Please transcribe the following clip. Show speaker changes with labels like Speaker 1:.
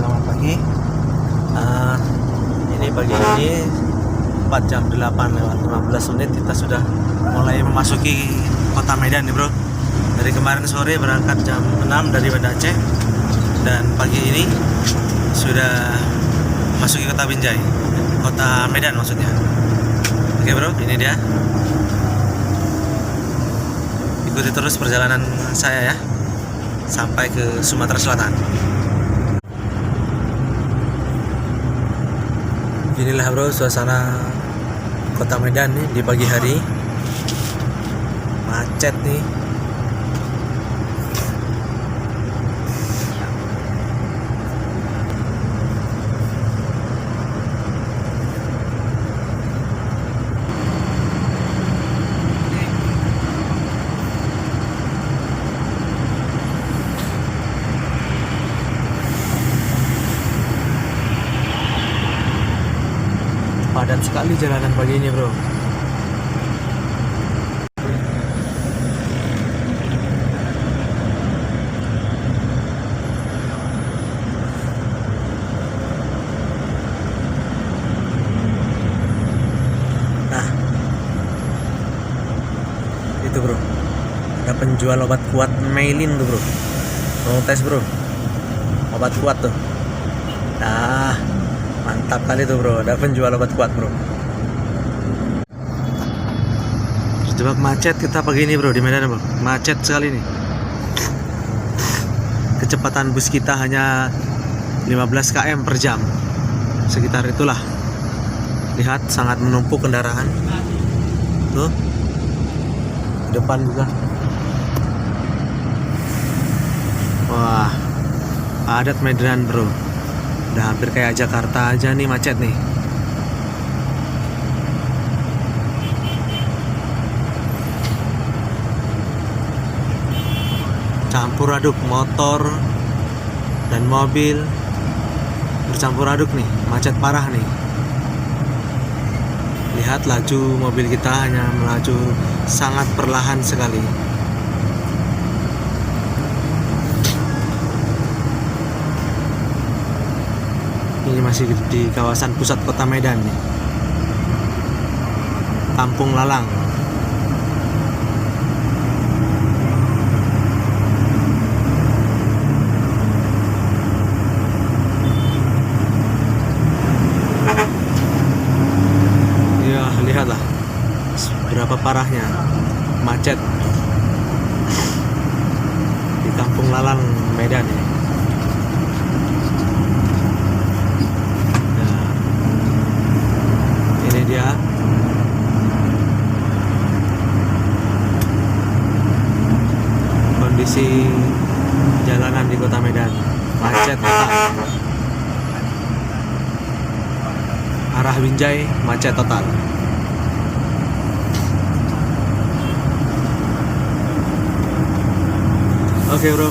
Speaker 1: selamat pagi. Ini pagi ini 4 jam 8:15 kita sudah mulai memasuki kota Medan nih bro. Dari kemarin sore berangkat jam 6 dari Banda Aceh, dan pagi ini sudah masuki kota Binjai, kota Medan maksudnya. Oke bro, ini dia. Ikuti terus perjalanan saya ya, sampai ke Sumatera Selatan. Inilah bro suasana kota Medan nih di pagi hari. Macet nih. Padat sekali jalanan pagi ini bro. Nah, itu bro, ada penjual obat kuat Meilin tuh bro. Mau tes bro, obat kuat tuh. Nah, mantap kali tuh bro, ada penjual obat kuat bro. Terjebak macet kita pagi ini bro di Medan bro. Macet sekali nih. Kecepatan bus kita hanya 15 km per jam, sekitar itulah. Lihat, sangat menumpuk kendaraan. Tuh, depan juga. Wah, padat Medan bro. Udah hampir kayak Jakarta aja nih macet nih. Campur aduk motor dan mobil, bercampur aduk nih, macet parah nih. Lihat laju mobil kita hanya melaju sangat perlahan sekali. Ini masih di kawasan pusat kota Medan nih, Kampung Lalang. Ya lihatlah berapa parahnya macet di Kampung Lalang Medan ini. Ini dia kondisi jalanan di kota Medan, macet total. Arah Binjai macet total. Oke bro,